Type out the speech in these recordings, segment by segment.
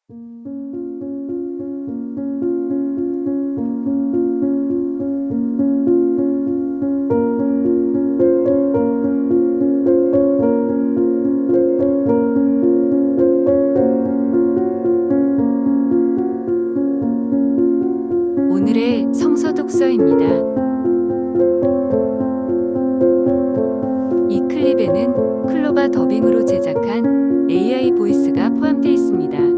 오늘의 성서 독서입니다. 이 클립에는 클로바 더빙으로 제작한 AI 보이스가 포함되어 있습니다.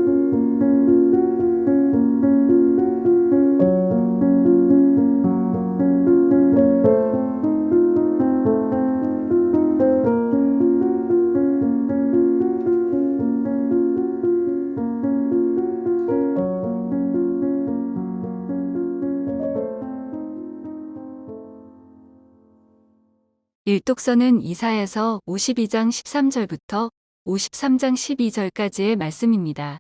일독서는 이사야서 52장 13절부터 53장 12절까지의 말씀입니다.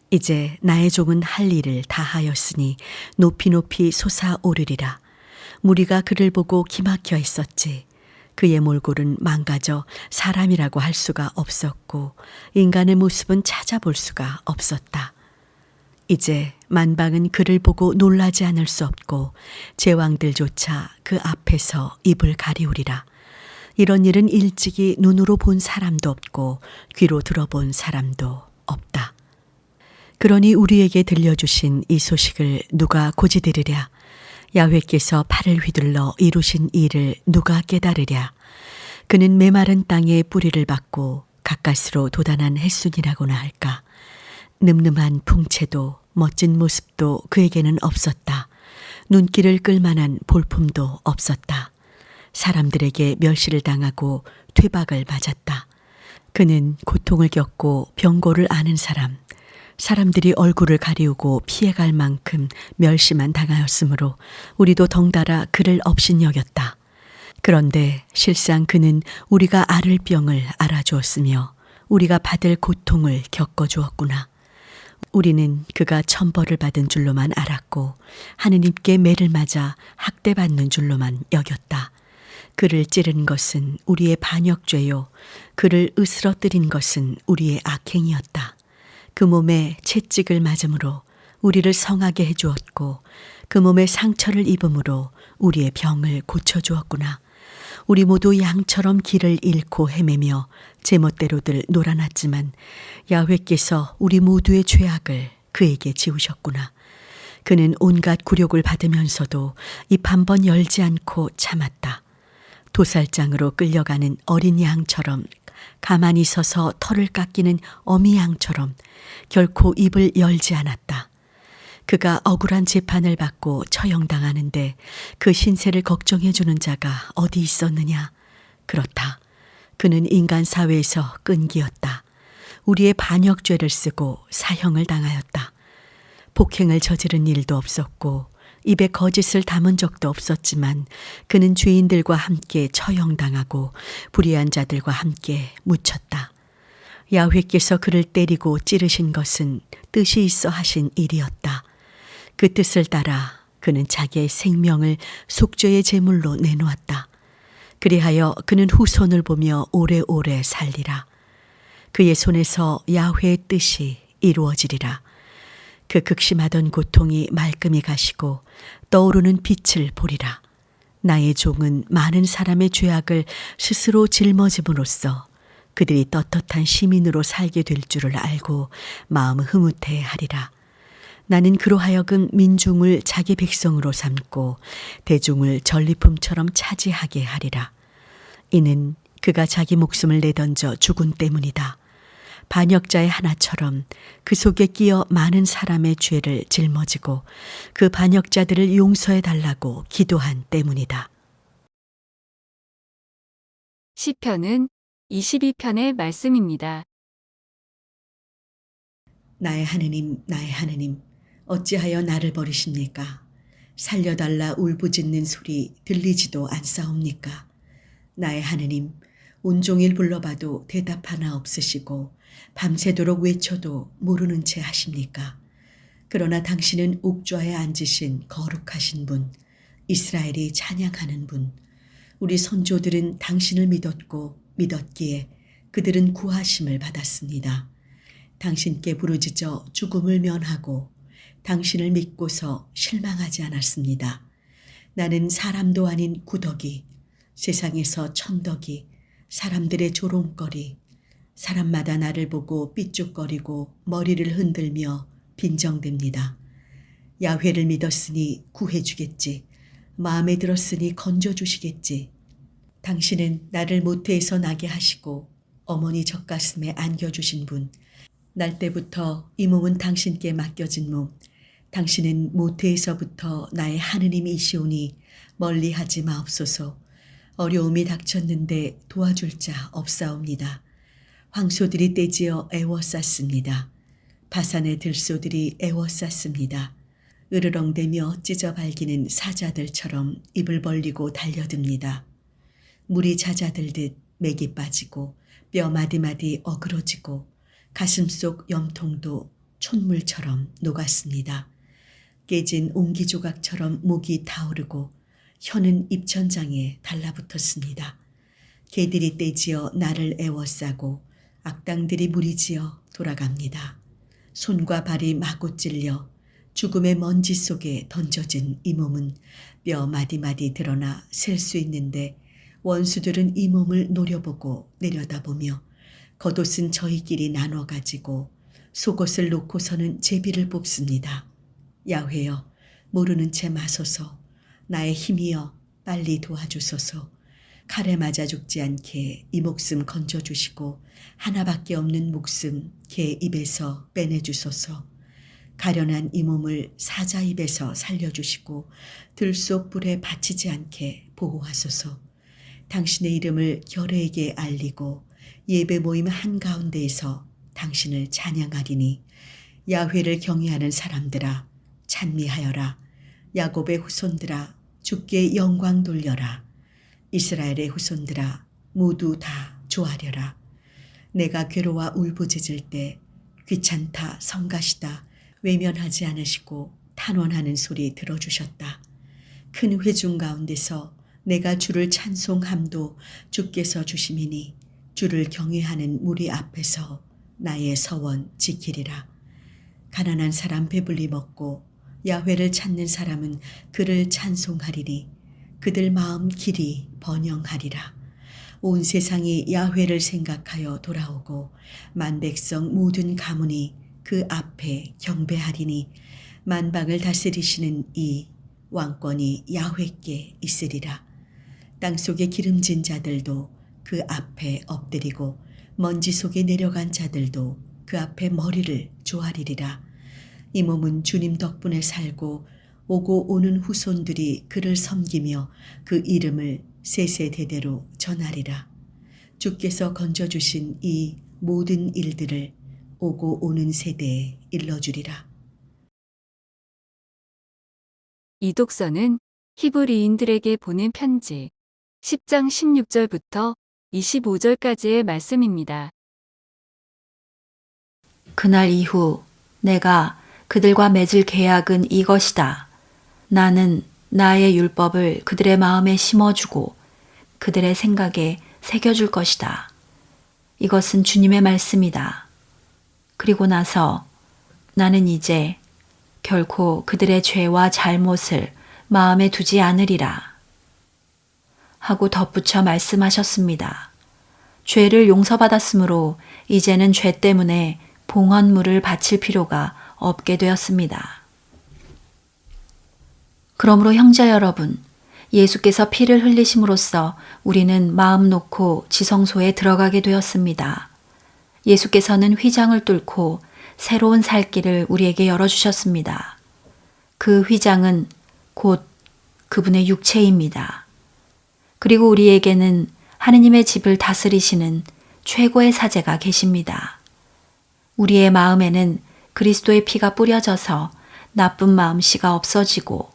이제 나의 종은 할 일을 다하였으니 높이 높이 솟아오르리라. 무리가 그를 보고 기막혀 있었지. 그의 몰골은 망가져 사람이라고 할 수가 없었고 인간의 모습은 찾아볼 수가 없었다. 이제 만방은 그를 보고 놀라지 않을 수 없고 제왕들조차 그 앞에서 입을 가리우리라. 이런 일은 일찍이 눈으로 본 사람도 없고 귀로 들어본 사람도 없다. 그러니 우리에게 들려주신 이 소식을 누가 고지들으랴? 야훼께서 팔을 휘둘러 이루신 일을 누가 깨달으랴? 그는 메마른 땅에 뿌리를 받고 가까스로 돋아난 햇순이라고나 할까? 늠름한 풍채도 멋진 모습도 그에게는 없었다. 눈길을 끌만한 볼품도 없었다. 사람들에게 멸시를 당하고 퇴박을 맞았다. 그는 고통을 겪고 병고를 앓은 사람, 사람들이 얼굴을 가리우고 피해갈 만큼 멸시만 당하였으므로 우리도 덩달아 그를 업신여겼다. 그런데 실상 그는 우리가 앓을 병을 알아주었으며 우리가 받을 고통을 겪어주었구나. 우리는 그가 천벌을 받은 줄로만 알았고 하느님께 매를 맞아 학대받는 줄로만 여겼다. 그를 찌른 것은 우리의 반역죄요 그를 으스러뜨린 것은 우리의 악행이었다. 그 몸에 채찍을 맞음으로 우리를 성하게 해주었고 그 몸에 상처를 입음으로 우리의 병을 고쳐주었구나. 우리 모두 양처럼 길을 잃고 헤매며 제멋대로들 놀아났지만 야훼께서 우리 모두의 죄악을 그에게 지우셨구나. 그는 온갖 굴욕을 받으면서도 입 한 번 열지 않고 참았다. 도살장으로 끌려가는 어린 양처럼 가만히 서서 털을 깎이는 어미 양처럼 결코 입을 열지 않았다. 그가 억울한 재판을 받고 처형당하는데 그 신세를 걱정해 주는 자가 어디 있었느냐? 그렇다. 그는 인간 사회에서 끈기였다. 우리의 반역죄를 쓰고 사형을 당하였다. 폭행을 저지른 일도 없었고 입에 거짓을 담은 적도 없었지만 그는 죄인들과 함께 처형당하고 불의한 자들과 함께 묻혔다. 야훼께서 그를 때리고 찌르신 것은 뜻이 있어 하신 일이었다. 그 뜻을 따라 그는 자기의 생명을 속죄의 제물로 내놓았다. 그리하여 그는 후손을 보며 오래오래 살리라. 그의 손에서 야훼의 뜻이 이루어지리라. 그 극심하던 고통이 말끔히 가시고 떠오르는 빛을 보리라. 나의 종은 많은 사람의 죄악을 스스로 짊어짐으로써 그들이 떳떳한 시민으로 살게 될 줄을 알고 마음 흐뭇해 하리라. 나는 그로 하여금 민중을 자기 백성으로 삼고 대중을 전리품처럼 차지하게 하리라. 이는 그가 자기 목숨을 내던져 죽은 때문이다. 반역자의 하나처럼 그 속에 끼어 많은 사람의 죄를 짊어지고 그 반역자들을 용서해 달라고 기도한 때문이다. 시편은 22편의 말씀입니다. 나의 하느님, 나의 하느님, 어찌하여 나를 버리십니까? 살려달라 울부짖는 소리 들리지도 않사옵니까? 나의 하느님, 온종일 불러봐도 대답 하나 없으시고 밤새도록 외쳐도 모르는 채 하십니까? 그러나 당신은 옥좌에 앉으신 거룩하신 분, 이스라엘이 찬양하는 분, 우리 선조들은 당신을 믿었고 믿었기에 그들은 구하심을 받았습니다. 당신께 부르짖어 죽음을 면하고 당신을 믿고서 실망하지 않았습니다. 나는 사람도 아닌 구더기, 세상에서 천덕이, 사람들의 조롱거리, 사람마다 나를 보고 삐죽거리고 머리를 흔들며 빈정댑니다. 야훼를 믿었으니 구해주겠지. 마음에 들었으니 건져주시겠지. 당신은 나를 모태에서 나게 하시고 어머니 젖가슴에 안겨주신 분. 날 때부터 이 몸은 당신께 맡겨진 몸. 당신은 모태에서부터 나의 하느님이시오니 멀리하지 마옵소서. 어려움이 닥쳤는데 도와줄 자 없사옵니다. 황소들이 떼지어 애워쌌습니다. 바산의 들소들이 애워쌌습니다. 으르렁대며 찢어 발기는 사자들처럼 입을 벌리고 달려듭니다. 물이 잦아들듯 맥이 빠지고 뼈 마디마디 어그러지고 가슴속 염통도 촛물처럼 녹았습니다. 깨진 옹기조각처럼 목이 타오르고 혀는 입천장에 달라붙었습니다. 개들이 떼지어 나를 애워싸고 악당들이 무리지어 돌아갑니다. 손과 발이 마구 찔려 죽음의 먼지 속에 던져진 이 몸은 뼈 마디마디 드러나 셀 수 있는데 원수들은 이 몸을 노려보고 내려다보며 겉옷은 저희끼리 나눠 가지고 속옷을 놓고서는 제비를 뽑습니다. 야훼여, 모르는 채 마소서. 나의 힘이여, 빨리 도와주소서. 칼에 맞아 죽지 않게 이 목숨 건져주시고 하나밖에 없는 목숨 개 입에서 빼내주소서. 가련한 이 몸을 사자 입에서 살려주시고 들속 불에 받치지 않게 보호하소서. 당신의 이름을 결회에게 알리고 예배 모임 한가운데에서 당신을 찬양하리니 야훼를 경외하는 사람들아 찬미하여라. 야곱의 후손들아 주께 영광 돌려라. 이스라엘의 후손들아 모두 다 조하려라. 내가 괴로워 울부짖을 때 귀찮다 성가시다 외면하지 않으시고 탄원하는 소리 들어주셨다. 큰 회중 가운데서 내가 주를 찬송함도 주께서 주심이니 주를 경외하는 무리 앞에서 나의 서원 지키리라. 가난한 사람 배불리 먹고 야훼를 찾는 사람은 그를 찬송하리니 그들 마음 길이 번영하리라. 온 세상이 야훼를 생각하여 돌아오고 만백성 모든 가문이 그 앞에 경배하리니 만방을 다스리시는 이 왕권이 야훼께 있으리라. 땅속에 기름진 자들도 그 앞에 엎드리고 먼지 속에 내려간 자들도 그 앞에 머리를 조아리리라. 이 몸은 주님 덕분에 살고 오고 오는 후손들이 그를 섬기며 그 이름을 세세대대로 전하리라. 주께서 건져주신 이 모든 일들을 오고 오는 세대에 일러주리라. 이 독서는 히브리인들에게 보낸 편지 10장 16절부터 25절까지의 말씀입니다. 그날 이후 내가 그들과 맺을 계약은 이것이다. 나는 나의 율법을 그들의 마음에 심어주고 그들의 생각에 새겨줄 것이다. 이것은 주님의 말씀이다. 그리고 나서 나는 이제 결코 그들의 죄와 잘못을 마음에 두지 않으리라. 하고 덧붙여 말씀하셨습니다. 죄를 용서받았으므로 이제는 죄 때문에 봉헌물을 바칠 필요가 없게 되었습니다. 그러므로 형제 여러분, 예수께서 피를 흘리심으로써 우리는 마음 놓고 지성소에 들어가게 되었습니다. 예수께서는 휘장을 뚫고 새로운 살 길을 우리에게 열어주셨습니다. 그 휘장은 곧 그분의 육체입니다. 그리고 우리에게는 하느님의 집을 다스리시는 최고의 사제가 계십니다. 우리의 마음에는 그리스도의 피가 뿌려져서 나쁜 마음씨가 없어지고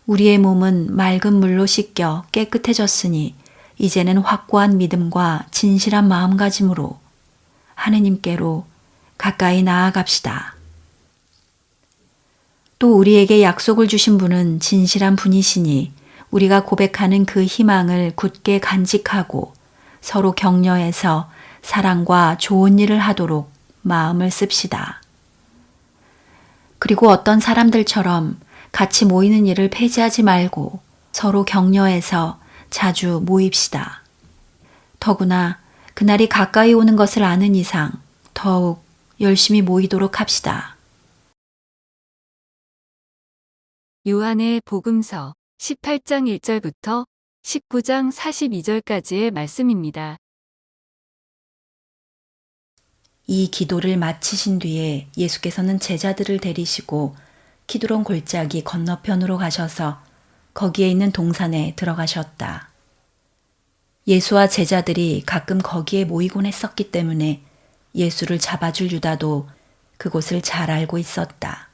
우리의 몸은 맑은 물로 씻겨 깨끗해졌으니 이제는 확고한 믿음과 진실한 마음가짐으로 하느님께로 가까이 나아갑시다. 또 우리에게 약속을 주신 분은 진실한 분이시니 우리가 고백하는 그 희망을 굳게 간직하고 서로 격려해서 사랑과 좋은 일을 하도록 마음을 씁시다. 그리고 어떤 사람들처럼 같이 모이는 일을 폐지하지 말고 서로 격려해서 자주 모입시다. 더구나 그날이 가까이 오는 것을 아는 이상 더욱 열심히 모이도록 합시다. 요한의 복음서 18장 1절부터 19장 42절까지의 말씀입니다. 이 기도를 마치신 뒤에 예수께서는 제자들을 데리시고 키드론 골짜기 건너편으로 가셔서 거기에 있는 동산에 들어가셨다. 예수와 제자들이 가끔 거기에 모이곤 했었기 때문에 예수를 잡아줄 유다도 그곳을 잘 알고 있었다.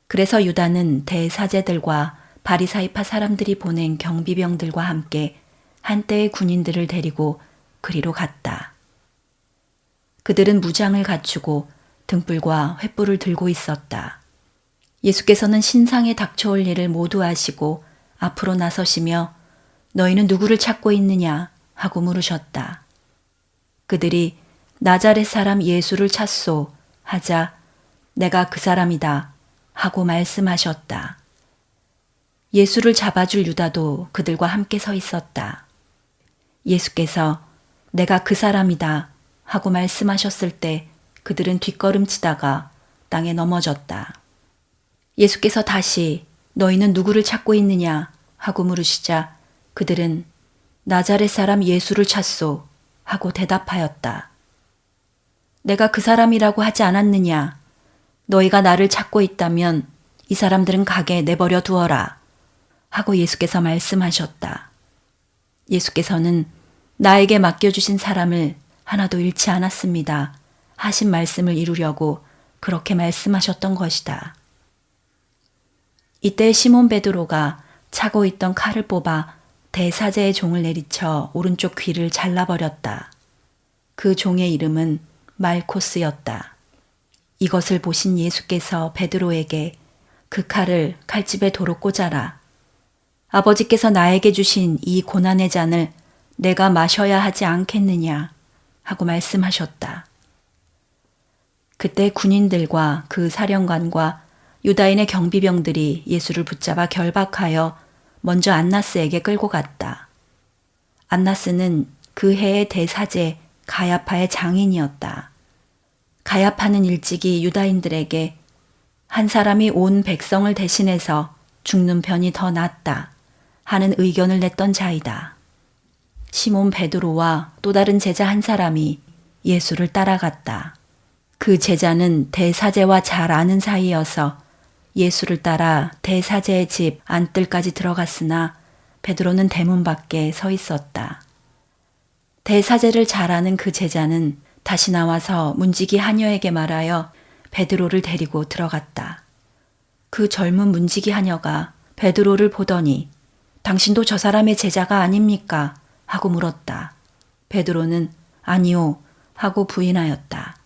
그래서 유다는 대사제들과 바리사이파 사람들이 보낸 경비병들과 함께 한때의 군인들을 데리고 그리로 갔다. 그들은 무장을 갖추고 등불과 횃불을 들고 있었다. 예수께서는 신상에 닥쳐올 일을 모두 아시고 앞으로 나서시며 너희는 누구를 찾고 있느냐 하고 물으셨다. 그들이 나자렛 사람 예수를 찾소 하자 내가 그 사람이다 하고 말씀하셨다. 예수를 잡아줄 유다도 그들과 함께 서 있었다. 예수께서 내가 그 사람이다 하고 말씀하셨을 때 그들은 뒷걸음치다가 땅에 넘어졌다. 예수께서 다시 너희는 누구를 찾고 있느냐 하고 물으시자 그들은 나자렛 사람 예수를 찾소 하고 대답하였다. 내가 그 사람이라고 하지 않았느냐? 너희가 나를 찾고 있다면 이 사람들은 가게 내버려 두어라 하고 예수께서 말씀하셨다. 예수께서는 나에게 맡겨주신 사람을 하나도 잃지 않았습니다 하신 말씀을 이루려고 그렇게 말씀하셨던 것이다. 이때 시몬 베드로가 차고 있던 칼을 뽑아 대사제의 종을 내리쳐 오른쪽 귀를 잘라버렸다. 그 종의 이름은 말코스였다. 이것을 보신 예수께서 베드로에게 그 칼을 칼집에 도로 꽂아라. 아버지께서 나에게 주신 이 고난의 잔을 내가 마셔야 하지 않겠느냐 하고 말씀하셨다. 그때 군인들과 그 사령관과 유다인의 경비병들이 예수를 붙잡아 결박하여 먼저 안나스에게 끌고 갔다. 안나스는 그 해의 대사제 가야파의 장인이었다. 가야파는 일찍이 유다인들에게 한 사람이 온 백성을 대신해서 죽는 편이 더 낫다 하는 의견을 냈던 자이다. 시몬 베드로와 또 다른 제자 한 사람이 예수를 따라갔다. 그 제자는 대사제와 잘 아는 사이여서 예수를 따라 대사제의 집 안뜰까지 들어갔으나 베드로는 대문 밖에 서 있었다. 대사제를 잘 아는 그 제자는 다시 나와서 문지기 하녀에게 말하여 베드로를 데리고 들어갔다. 그 젊은 문지기 하녀가 베드로를 보더니 당신도 저 사람의 제자가 아닙니까? 하고 물었다. 베드로는 아니요 하고 부인하였다.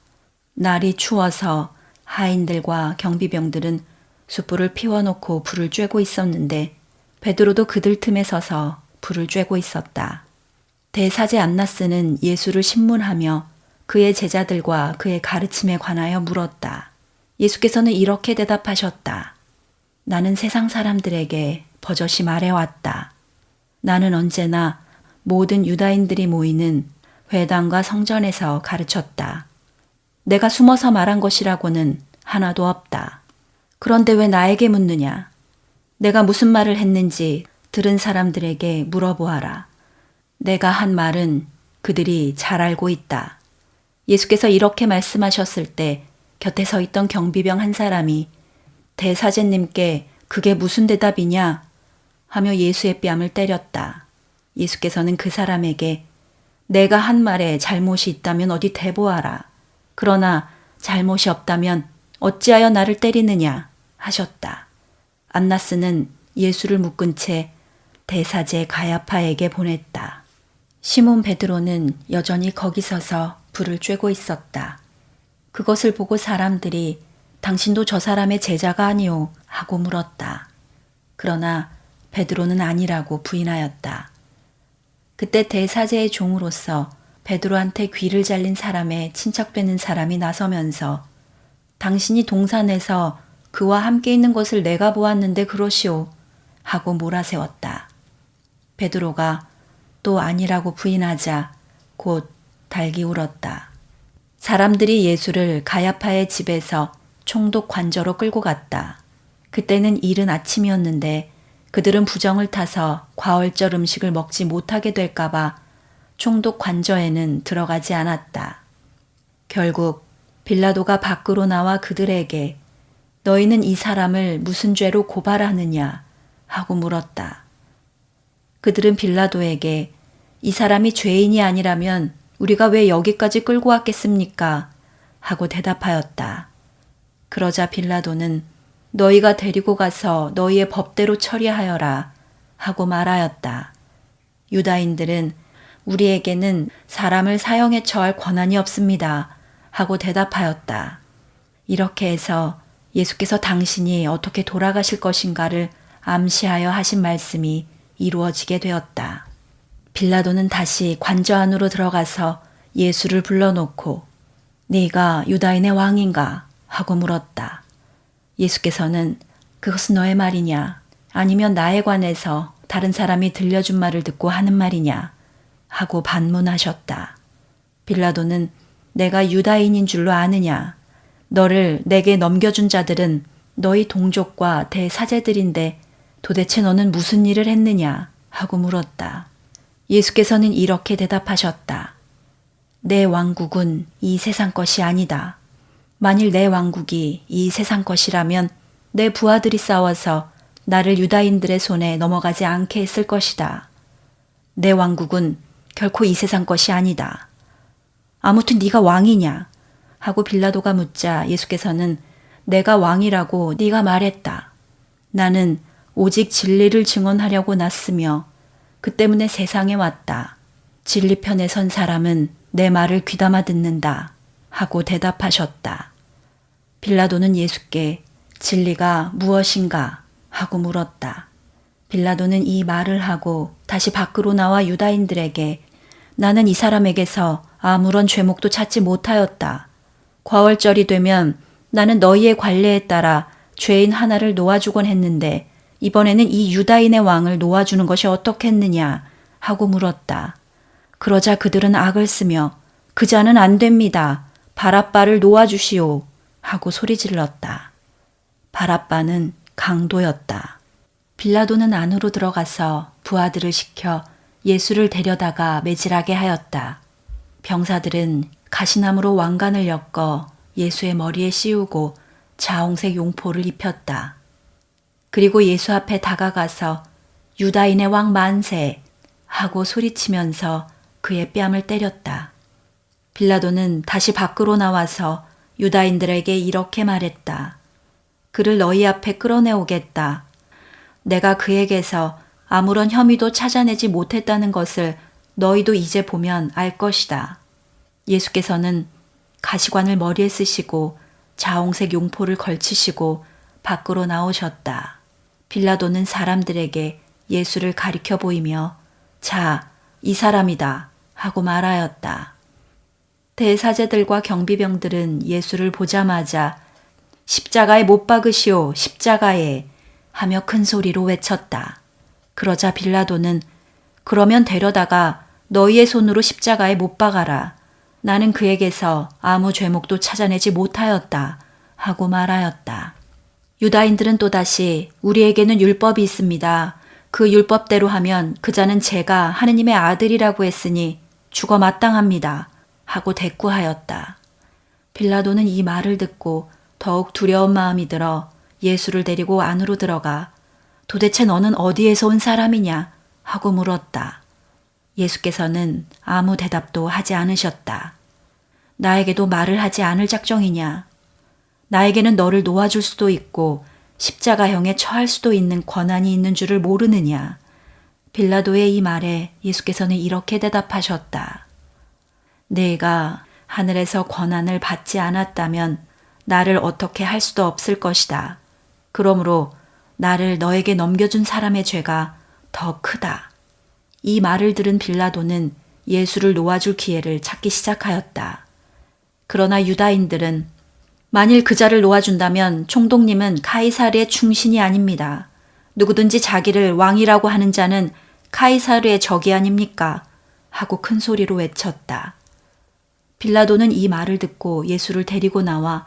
날이 추워서 하인들과 경비병들은 숯불을 피워놓고 불을 쬐고 있었는데 베드로도 그들 틈에 서서 불을 쬐고 있었다. 대사제 안나스는 예수를 신문하며 그의 제자들과 그의 가르침에 관하여 물었다. 예수께서는 이렇게 대답하셨다. 나는 세상 사람들에게 버젓이 말해왔다. 나는 언제나 모든 유다인들이 모이는 회당과 성전에서 가르쳤다. 내가 숨어서 말한 것이라고는 하나도 없다. 그런데 왜 나에게 묻느냐? 내가 무슨 말을 했는지 들은 사람들에게 물어보아라. 내가 한 말은 그들이 잘 알고 있다. 예수께서 이렇게 말씀하셨을 때 곁에 서 있던 경비병 한 사람이 대사제님께 그게 무슨 대답이냐? 하며 예수의 뺨을 때렸다. 예수께서는 그 사람에게 내가 한 말에 잘못이 있다면 어디 대보아라. 그러나 잘못이 없다면 어찌하여 나를 때리느냐 하셨다. 안나스는 예수를 묶은 채 대사제 가야파에게 보냈다. 시몬 베드로는 여전히 거기 서서 불을 쬐고 있었다. 그것을 보고 사람들이 당신도 저 사람의 제자가 아니오 하고 물었다. 그러나 베드로는 아니라고 부인하였다. 그때 대사제의 종으로서 베드로한테 귀를 잘린 사람의 친척되는 사람이 나서면서 당신이 동산에서 그와 함께 있는 것을 내가 보았는데 그러시오 하고 몰아세웠다. 베드로가 또 아니라고 부인하자 곧 달기 울었다. 사람들이 예수를 가야파의 집에서 총독 관저로 끌고 갔다. 그때는 이른 아침이었는데 그들은 부정을 타서 과월절 음식을 먹지 못하게 될까봐 총독 관저에는 들어가지 않았다. 결국 빌라도가 밖으로 나와 그들에게 너희는 이 사람을 무슨 죄로 고발하느냐 하고 물었다. 그들은 빌라도에게 이 사람이 죄인이 아니라면 우리가 왜 여기까지 끌고 왔겠습니까? 하고 대답하였다. 그러자 빌라도는 너희가 데리고 가서 너희의 법대로 처리하여라 하고 말하였다. 유다인들은 우리에게는 사람을 사형에 처할 권한이 없습니다 하고 대답하였다. 이렇게 해서 예수께서 당신이 어떻게 돌아가실 것인가를 암시하여 하신 말씀이 이루어지게 되었다. 빌라도는 다시 관저 안으로 들어가서 예수를 불러놓고 네가 유다인의 왕인가 하고 물었다. 예수께서는 그것은 너의 말이냐 아니면 나에 관해서 다른 사람이 들려준 말을 듣고 하는 말이냐 하고 반문하셨다. 빌라도는 내가 유다인인 줄로 아느냐 너를 내게 넘겨준 자들은 너희 동족과 대사제들인데 도대체 너는 무슨 일을 했느냐 하고 물었다. 예수께서는 이렇게 대답하셨다. 내 왕국은 이 세상 것이 아니다. 만일 내 왕국이 이 세상 것이라면 내 부하들이 싸워서 나를 유다인들의 손에 넘어가지 않게 했을 것이다. 내 왕국은 결코 이 세상 것이 아니다. 아무튼 네가 왕이냐? 하고 빌라도가 묻자 예수께서는 내가 왕이라고 네가 말했다. 나는 오직 진리를 증언하려고 났으며 그 때문에 세상에 왔다. 진리 편에 선 사람은 내 말을 귀담아 듣는다. 하고 대답하셨다. 빌라도는 예수께 진리가 무엇인가? 하고 물었다. 빌라도는 이 말을 하고 다시 밖으로 나와 유다인들에게 나는 이 사람에게서 아무런 죄목도 찾지 못하였다. 과월절이 되면 나는 너희의 관례에 따라 죄인 하나를 놓아주곤 했는데 이번에는 이 유다인의 왕을 놓아주는 것이 어떻겠느냐 하고 물었다. 그러자 그들은 악을 쓰며 그 자는 안 됩니다. 바랍바를 놓아주시오 하고 소리질렀다. 바랍바는 강도였다. 빌라도는 안으로 들어가서 부하들을 시켜 예수를 데려다가 매질하게 하였다. 병사들은 가시나무로 왕관을 엮어 예수의 머리에 씌우고 자홍색 용포를 입혔다. 그리고 예수 앞에 다가가서 유다인의 왕 만세 하고 소리치면서 그의 뺨을 때렸다. 빌라도는 다시 밖으로 나와서 유다인들에게 이렇게 말했다. 그를 너희 앞에 끌어내오겠다. 내가 그에게서 아무런 혐의도 찾아내지 못했다는 것을 너희도 이제 보면 알 것이다. 예수께서는 가시관을 머리에 쓰시고 자홍색 용포를 걸치시고 밖으로 나오셨다. 빌라도는 사람들에게 예수를 가리켜 보이며 자, 이 사람이다 하고 말하였다. 대사제들과 경비병들은 예수를 보자마자 십자가에 못 박으시오, 십자가에 하며 큰 소리로 외쳤다. 그러자 빌라도는 그러면 데려다가 너희의 손으로 십자가에 못 박아라. 나는 그에게서 아무 죄목도 찾아내지 못하였다 하고 말하였다. 유다인들은 또다시 우리에게는 율법이 있습니다. 그 율법대로 하면 그자는 제가 하느님의 아들이라고 했으니 죽어 마땅합니다 하고 대꾸하였다. 빌라도는 이 말을 듣고 더욱 두려운 마음이 들어 예수를 데리고 안으로 들어가 도대체 너는 어디에서 온 사람이냐 하고 물었다. 예수께서는 아무 대답도 하지 않으셨다. 나에게도 말을 하지 않을 작정이냐? 나에게는 너를 놓아줄 수도 있고 십자가형에 처할 수도 있는 권한이 있는 줄을 모르느냐? 빌라도의 이 말에 예수께서는 이렇게 대답하셨다. 내가 하늘에서 권한을 받지 않았다면 나를 어떻게 할 수도 없을 것이다. 그러므로 나를 너에게 넘겨준 사람의 죄가 더 크다. 이 말을 들은 빌라도는 예수를 놓아줄 기회를 찾기 시작하였다. 그러나 유다인들은 만일 그자를 놓아준다면 총독님은 카이사르의 충신이 아닙니다. 누구든지 자기를 왕이라고 하는 자는 카이사르의 적이 아닙니까? 하고 큰 소리로 외쳤다. 빌라도는 이 말을 듣고 예수를 데리고 나와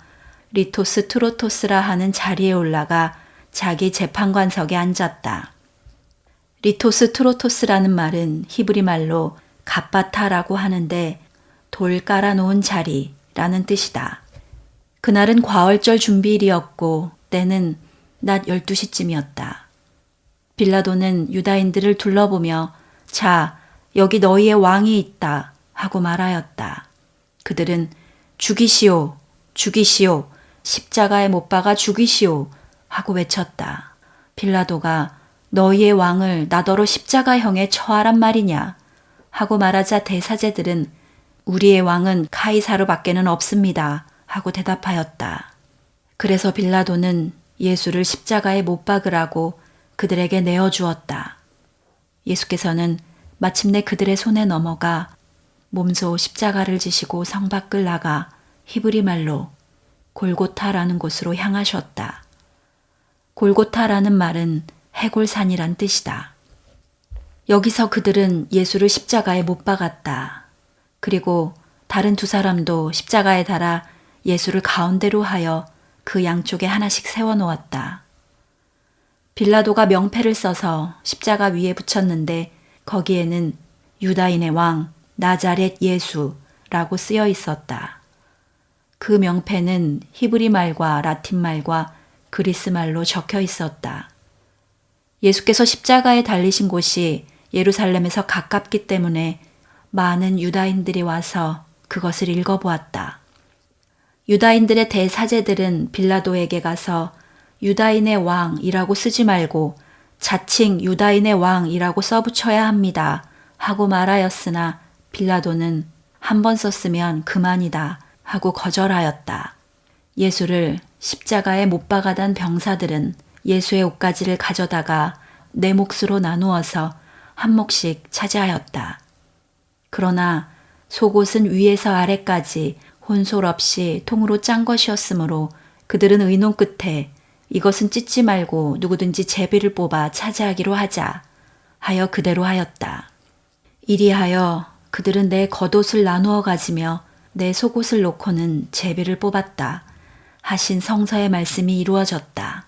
리토스 트로토스라 하는 자리에 올라가 자기 재판관석에 앉았다. 리토스 트로토스라는 말은 히브리 말로 갑바타라고 하는데 돌 깔아놓은 자리라는 뜻이다. 그날은 과월절 준비일이었고 때는 낮 12시쯤이었다. 빌라도는 유다인들을 둘러보며 자, 여기 너희의 왕이 있다 하고 말하였다. 그들은 죽이시오, 죽이시오, 십자가에 못 박아 죽이시오 하고 외쳤다. 빌라도가 너희의 왕을 나더러 십자가형에 처하란 말이냐 하고 말하자 대사제들은 우리의 왕은 카이사르밖에는 없습니다 하고 대답하였다. 그래서 빌라도는 예수를 십자가에 못 박으라고 그들에게 내어주었다. 예수께서는 마침내 그들의 손에 넘어가 몸소 십자가를 지시고 성 밖을 나가 히브리 말로 골고타라는 곳으로 향하셨다. 골고타라는 말은 해골산이란 뜻이다. 여기서 그들은 예수를 십자가에 못 박았다. 그리고 다른 두 사람도 십자가에 달아 예수를 가운데로 하여 그 양쪽에 하나씩 세워놓았다. 빌라도가 명패를 써서 십자가 위에 붙였는데 거기에는 유다인의 왕 나자렛 예수라고 쓰여 있었다. 그 명패는 히브리 말과 라틴 말과 그리스 말로 적혀 있었다. 예수께서 십자가에 달리신 곳이 예루살렘에서 가깝기 때문에 많은 유다인들이 와서 그것을 읽어보았다. 유다인들의 대사제들은 빌라도에게 가서 유다인의 왕이라고 쓰지 말고 자칭 유다인의 왕이라고 써붙여야 합니다 하고 말하였으나 빌라도는 한 번 썼으면 그만이다 하고 거절하였다. 예수를 십자가에 못 박아단 병사들은 예수의 옷가지를 가져다가 네 몫으로 나누어서 한 몫씩 차지하였다. 그러나 속옷은 위에서 아래까지 혼솔 없이 통으로 짠 것이었으므로 그들은 의논 끝에 이것은 찢지 말고 누구든지 제비를 뽑아 차지하기로 하자 하여 그대로 하였다. 이리하여 그들은 내 겉옷을 나누어 가지며 내 속옷을 놓고는 제비를 뽑았다 하신 성서의 말씀이 이루어졌다.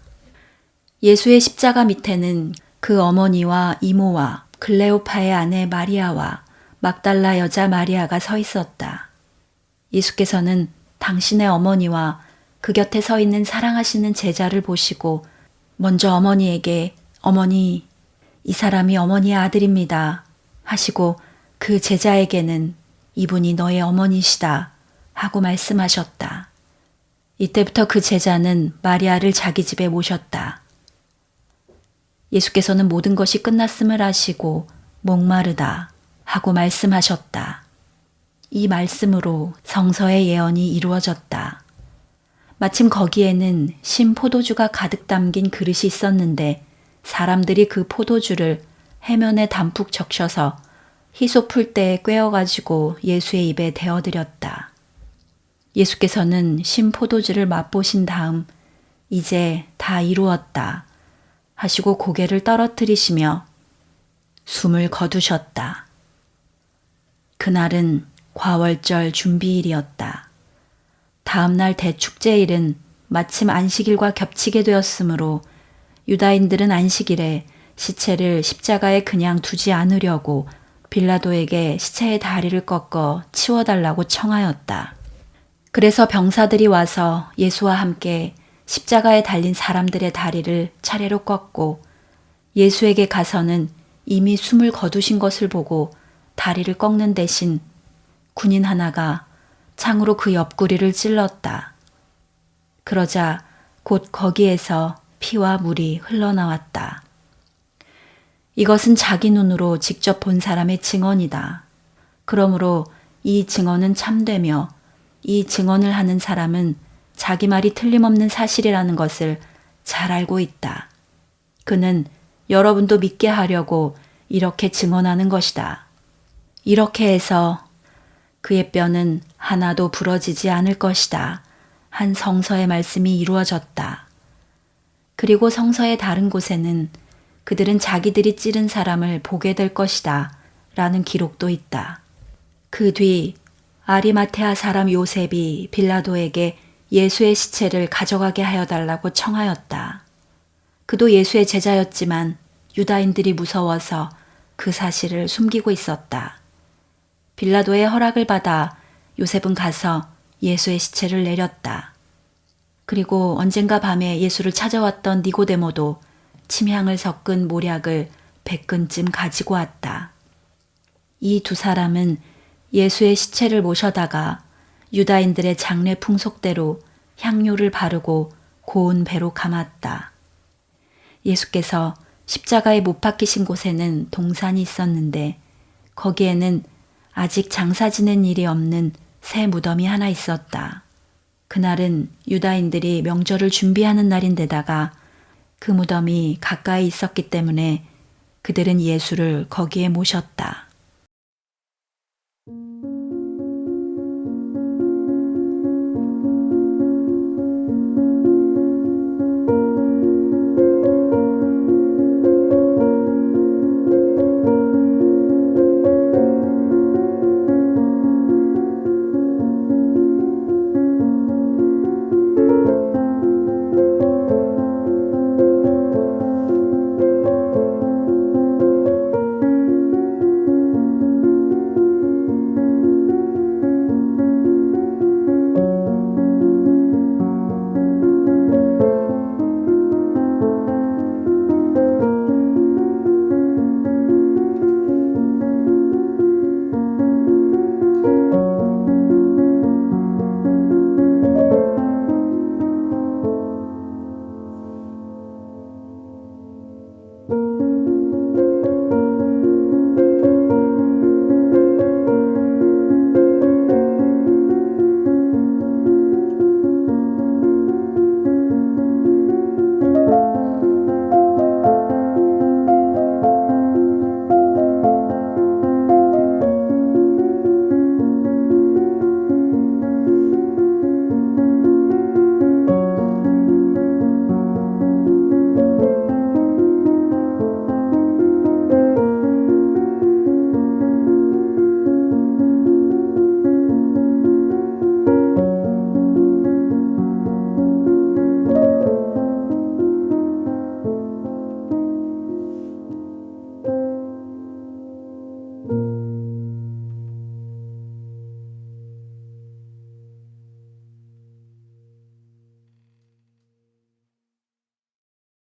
예수의 십자가 밑에는 그 어머니와 이모와 클레오파의 아내 마리아와 막달라 여자 마리아가 서 있었다. 예수께서는 당신의 어머니와 그 곁에 서 있는 사랑하시는 제자를 보시고 먼저 어머니에게 어머니, 이 사람이 어머니의 아들입니다 하시고 그 제자에게는 이분이 너의 어머니시다 하고 말씀하셨다. 이때부터 그 제자는 마리아를 자기 집에 모셨다. 예수께서는 모든 것이 끝났음을 아시고 목마르다 하고 말씀하셨다. 이 말씀으로 성서의 예언이 이루어졌다. 마침 거기에는 신 포도주가 가득 담긴 그릇이 있었는데 사람들이 그 포도주를 해면에 담뿍 적셔서 히소 풀대에 꿰어가지고 예수의 입에 대어드렸다. 예수께서는 신 포도주를 맛보신 다음 이제 다 이루었다 하시고 고개를 떨어뜨리시며 숨을 거두셨다. 그날은 과월절 준비일이었다. 다음날 대축제일은 마침 안식일과 겹치게 되었으므로 유다인들은 안식일에 시체를 십자가에 그냥 두지 않으려고 빌라도에게 시체의 다리를 꺾어 치워달라고 청하였다. 그래서 병사들이 와서 예수와 함께 십자가에 달린 사람들의 다리를 차례로 꺾고 예수에게 가서는 이미 숨을 거두신 것을 보고 다리를 꺾는 대신 군인 하나가 창으로 그 옆구리를 찔렀다. 그러자 곧 거기에서 피와 물이 흘러나왔다. 이것은 자기 눈으로 직접 본 사람의 증언이다. 그러므로 이 증언은 참되며 이 증언을 하는 사람은 자기 말이 틀림없는 사실이라는 것을 잘 알고 있다. 그는 여러분도 믿게 하려고 이렇게 증언하는 것이다. 이렇게 해서 그의 뼈는 하나도 부러지지 않을 것이다. 한 성서의 말씀이 이루어졌다. 그리고 성서의 다른 곳에는 그들은 자기들이 찌른 사람을 보게 될 것이다. 라는 기록도 있다. 그 뒤 아리마테아 사람 요셉이 빌라도에게 예수의 시체를 가져가게 하여 달라고 청하였다. 그도 예수의 제자였지만 유다인들이 무서워서 그 사실을 숨기고 있었다. 빌라도의 허락을 받아 요셉은 가서 예수의 시체를 내렸다. 그리고 언젠가 밤에 예수를 찾아왔던 니고데모도 침향을 섞은 모략을 100근쯤 가지고 왔다. 이 두 사람은 예수의 시체를 모셔다가 유다인들의 장례 풍속대로 향료를 바르고 고운 배로 감았다. 예수께서 십자가에 못 박히신 곳에는 동산이 있었는데 거기에는 아직 장사 지낸 일이 없는 새 무덤이 하나 있었다. 그날은 유다인들이 명절을 준비하는 날인데다가 그 무덤이 가까이 있었기 때문에 그들은 예수를 거기에 모셨다.